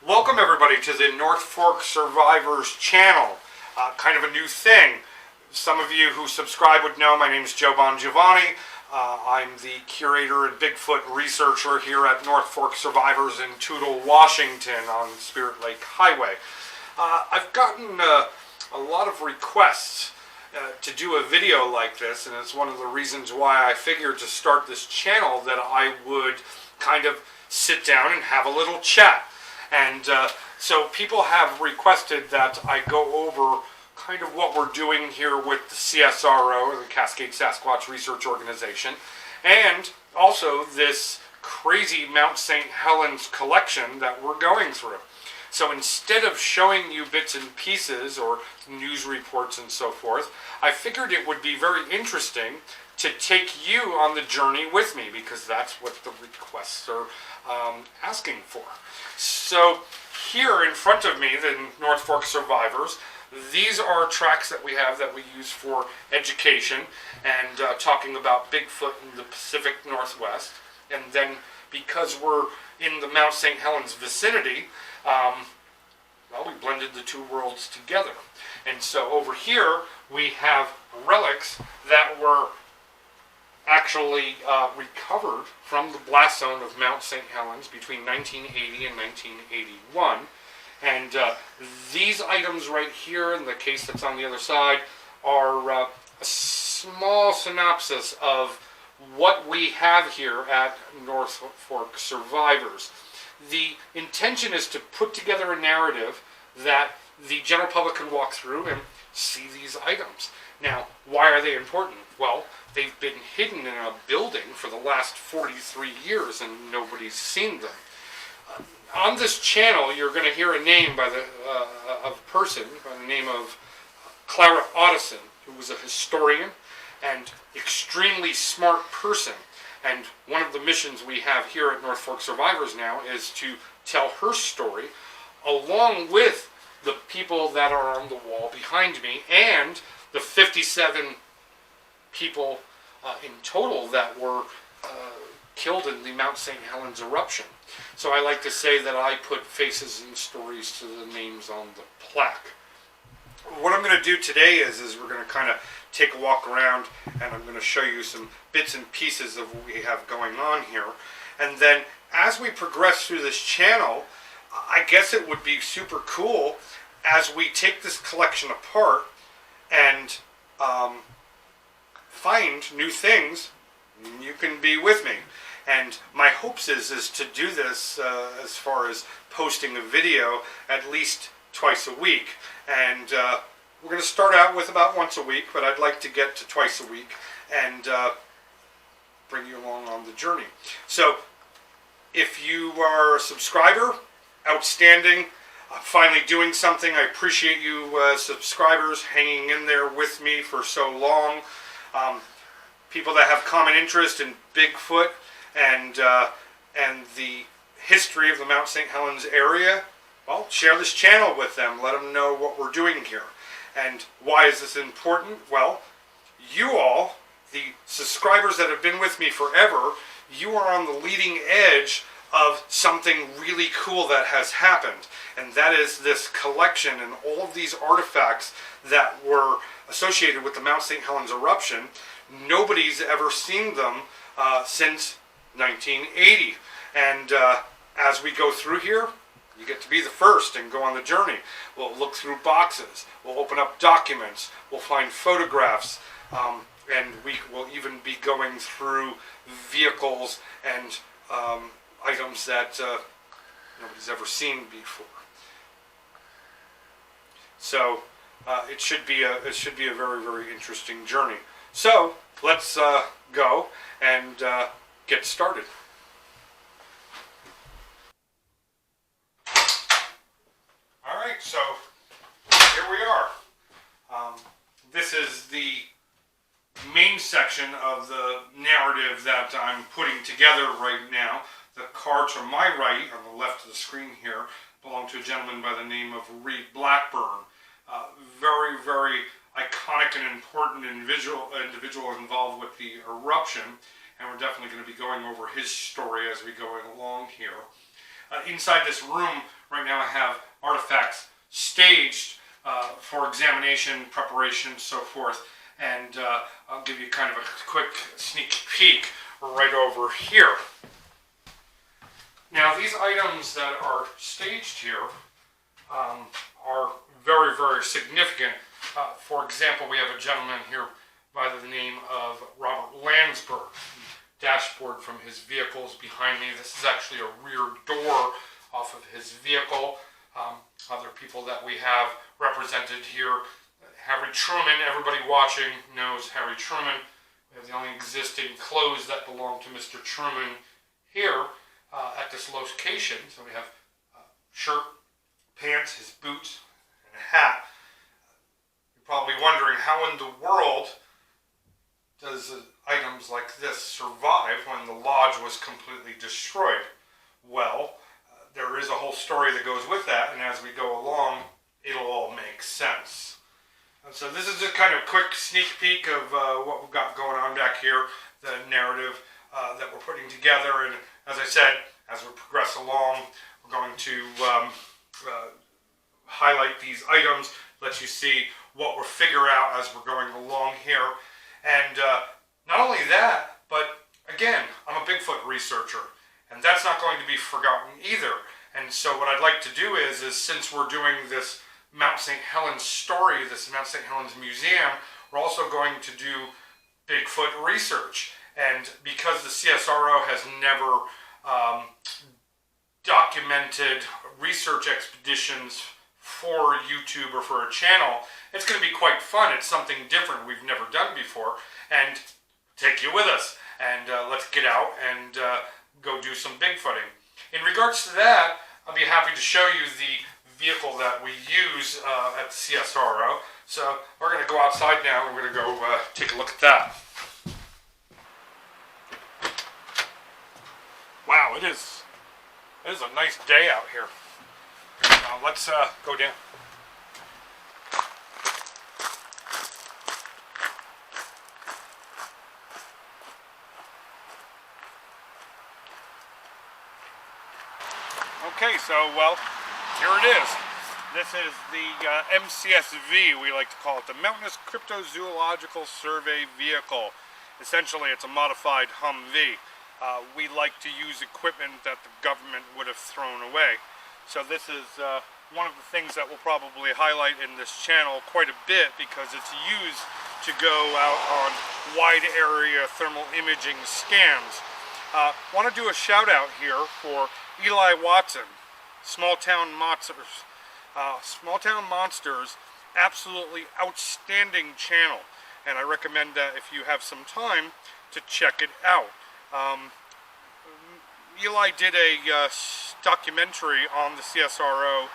Welcome everybody to the North Fork Survivors channel. Kind of a new thing. Some of you who subscribe would know my name is Joe Bongiovanni. I'm the curator and Bigfoot researcher here at North Fork Survivors in Toutle, Washington on Spirit Lake Highway. I've gotten a lot of requests to do a video like this, and it's one of the reasons why I figured to start this channel that I would kind of sit down and have a little chat. And so people have requested that I go over kind of what we're doing here with the C.S.R.O, the Cascade Sasquatch Research Organization, and also this crazy Mount St. Helens collection that we're going through. So instead of showing you bits and pieces or news reports and so forth, I figured it would be very interesting to take you on the journey with me, because that's what the requests are asking for. So here in front of me, the North Fork Survivors, these are tracks that we have that we use for education and talking about Bigfoot in the Pacific Northwest. And then because we're in the Mount St. Helens vicinity, well, we blended the two worlds together. And so over here we have relics that were actually recovered from the blast zone of Mount St. Helens between 1980 and 1981. And these items right here, in the case that's on the other side, are a small synopsis of what we have here at North Fork Survivors. The intention is to put together a narrative that the general public can walk through and see these items. Now, why are they important? Well, they've been hidden in a building for the last 43 years and nobody's seen them. On this channel, you're going to hear a name by of a person by the name of Clara Otteson, who was a historian and extremely smart person. And one of the missions we have here at North Fork Survivors now is to tell her story, along with the people that are on the wall behind me and the 57 people in total that were killed in the Mount St. Helens eruption. So I like to say that I put faces and stories to the names on the plaque. What I'm going to do today is we're going to kind of take a walk around, and I'm going to show you some bits and pieces of what we have going on here. And then as we progress through this channel, I guess it would be super cool as we take this collection apart and find new things. You can be with me. And my hopes is to do this as far as posting a video at least twice a week. And we're going to start out with about once a week, but I'd like to get to twice a week and bring you along on the journey. So if you are a subscriber, outstanding. Finally doing something. I appreciate you subscribers hanging in there with me for so long. People that have common interest in Bigfoot and the history of the Mount St. Helens area, well, share this channel with them. Let them know what we're doing here. And why is this important? Well, you all, the subscribers that have been with me forever, you are on the leading edge of something really cool that has happened. And that is this collection and all of these artifacts that were associated with the Mount St. Helens eruption. Nobody's ever seen them since 1980. And as we go through here, you get to be the first and go on the journey. We'll look through boxes. We'll open up documents. We'll find photographs. And we will even be going through vehicles and items that nobody's ever seen before. So it should be a very, very interesting journey. So let's go and get started. All right, so here we are. This is the main section of the narrative that I'm putting together right now. The car to my right, on the left of the screen here, belonged to a gentleman by the name of Reed Blackburn. Very, very iconic and important individual involved with the eruption, and we're definitely going to be going over his story as we go along here. Inside this room Right now I have artifacts staged for examination, preparation, so forth. And I'll give you kind of a quick sneak peek right over here. Now these items that are staged here are very, very significant. For example, we have a gentleman here by the name of Robert Landsberg. Dashboard from his vehicle is behind me. This is actually a rear door off of his vehicle. Other people that we have represented here. Harry Truman, everybody watching knows Harry Truman. We have the only existing clothes that belong to Mr. Truman here at this location. So we have shirt, pants, his boots, and a hat. You're probably wondering how in the world does items like this survive when the lodge was completely destroyed? Well, there is a whole story that goes with that, and as we go along, it'll all make sense. So this is just kind of a quick sneak peek of what we've got going on back here, the narrative that we're putting together, and as I said, as we progress along, we're going to highlight these items, let you see what we'll figure out as we're going along here. And not only that, but again, I'm a Bigfoot researcher, and that's not going to be forgotten either. And so what I'd like to do is since we're doing this Mount St. Helens story, this Mount St. Helens Museum, we're also going to do Bigfoot research. And because the C.S.R.O has never documented research expeditions for YouTube or for a channel, it's going to be quite fun. It's something different we've never done before, and take you with us. And let's get out and go do some Bigfooting. In regards to that, I'll be happy to show you the vehicle that we use at the C.S.R.O. So we're going to go outside now and we're going to go take a look at that. Wow, it is a nice day out here. Let's go down. Okay, so, well, here it is. This is the MCSV, we like to call it, the Mountainous Cryptozoological Survey Vehicle. Essentially, it's a modified Humvee. We like to use equipment that the government would have thrown away. So this is one of the things that we'll probably highlight in this channel quite a bit because it's used to go out on wide area thermal imaging scans. Want to do a shout out here for Eli Watson, Small Town Monsters. Small Town Monsters, absolutely outstanding channel, and I recommend that if you have some time to check it out. Eli did a documentary on the C.S.R.O.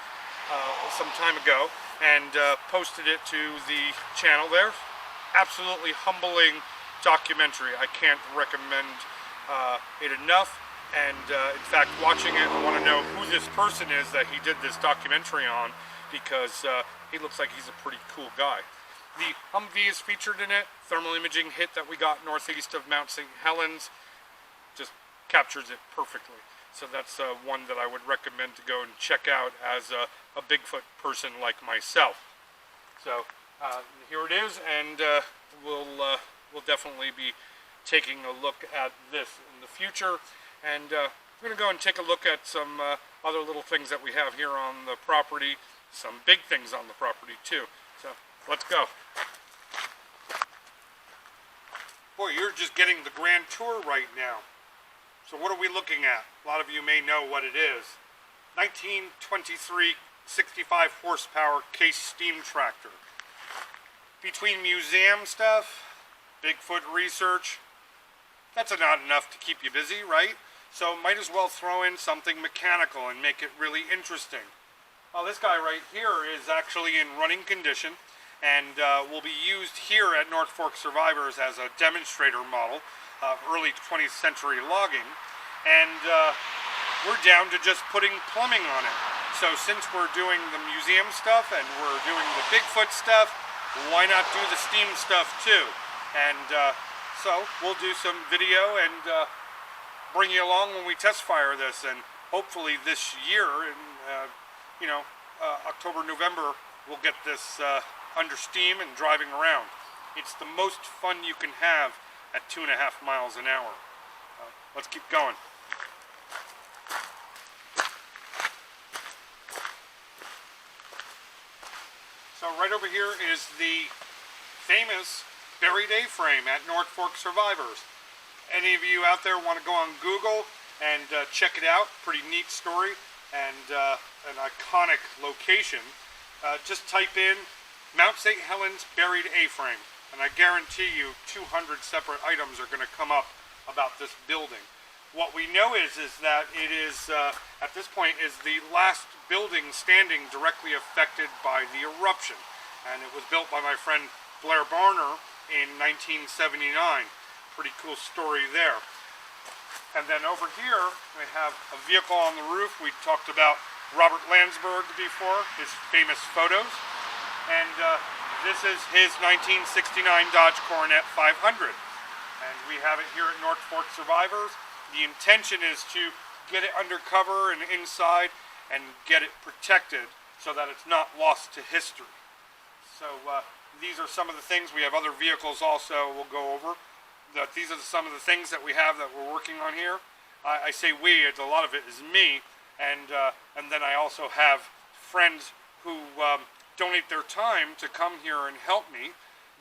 Some time ago and posted it to the channel there. Absolutely humbling documentary. I can't recommend it enough. And in fact, watching it, I want to know who this person is that he did this documentary on, because he looks like he's a pretty cool guy. The Humvee is featured in it. Thermal imaging hit that we got northeast of Mount St. Helens just captures it perfectly. So that's one that I would recommend to go and check out as a Bigfoot person like myself. So here it is, and we'll definitely be taking a look at this in the future. And we're going to go and take a look at some other little things that we have here on the property, some big things on the property too. So let's go. Boy, you're just getting the grand tour right now. So what are we looking at? A lot of you may know what it is. 1923 65 horsepower case steam tractor. Between museum stuff, Bigfoot research, that's not enough to keep you busy, right? So might as well throw in something mechanical and make it really interesting. Well, this guy right here is actually in running condition and will be used here at North Fork Survivors as a demonstrator model of early 20th century logging. And we're down to just putting plumbing on it. So since we're doing the museum stuff and we're doing the Bigfoot stuff, why not do the steam stuff too? And so we'll do some video and bring you along when we test fire this, and hopefully this year, and October, November, we'll get this under steam and driving around. It's the most fun you can have at 2.5 miles an hour. Let's keep going. So right over here is the famous buried A-frame at North Fork Survivors. Any of you out there want to go on Google and check it out? Pretty neat story and an iconic location. Just type in Mount St. Helens buried A-frame, and I guarantee you 200 separate items are going to come up about this building. What we know is that it is, at this point, is the last building standing directly affected by the eruption. And it was built by my friend Blair Barner in 1979. Pretty cool story there. And then over here, we have a vehicle on the roof. We talked about Robert Landsberg before, his famous photos. And this is his 1969 Dodge Coronet 500. And we have it here at North Fork Survivors. The intention is to get it undercover and inside and get it protected so that it's not lost to history. So these are some of the things. We have other vehicles also we'll go over. These are some of the things that we have that we're working on here. I say we, a lot of it is me, and then I also have friends who donate their time to come here and help me.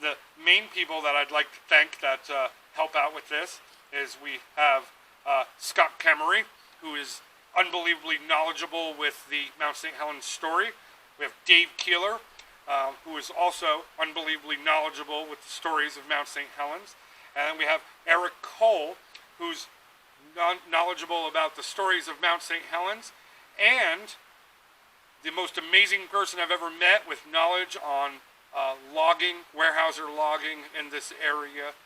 The main people that I'd like to thank that help out with this is we have Scott Kemery, who is unbelievably knowledgeable with the Mount St. Helens story. We have Dave Keeler, who is also unbelievably knowledgeable with the stories of Mount St. Helens. And then we have Eric Cole, who's knowledgeable about the stories of Mount St. Helens, and the most amazing person I've ever met with knowledge on logging, Weyerhaeuser logging in this area,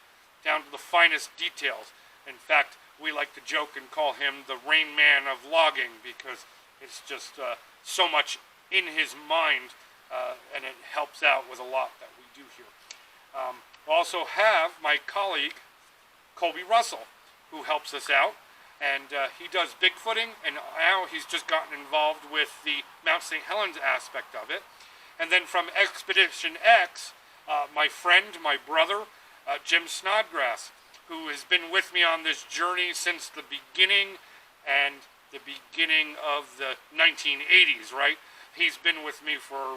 down to the finest details. In fact, we like to joke and call him the Rain Man of logging because it's just so much in his mind, and it helps out with a lot that we do here. We also have my colleague, Colby Russell, who helps us out, and he does Bigfooting, and now he's just gotten involved with the Mount St. Helens aspect of it. And then from Expedition X, my friend, my brother, Jim Snodgrass, who has been with me on this journey since the beginning and the beginning of the 1980s, right? He's been with me for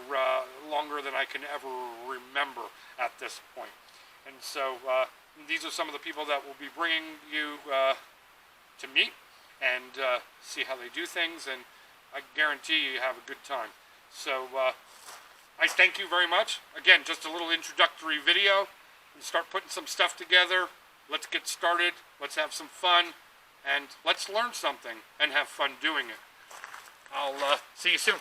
longer than I can ever remember at this point. And so these are some of the people that will be bringing you to meet and see how they do things, and I guarantee you have a good time. So I thank you very much. Again, just a little introductory video and start putting some stuff together. Let's get started. Let's have some fun, and let's learn something and have fun doing it. I'll see you soon.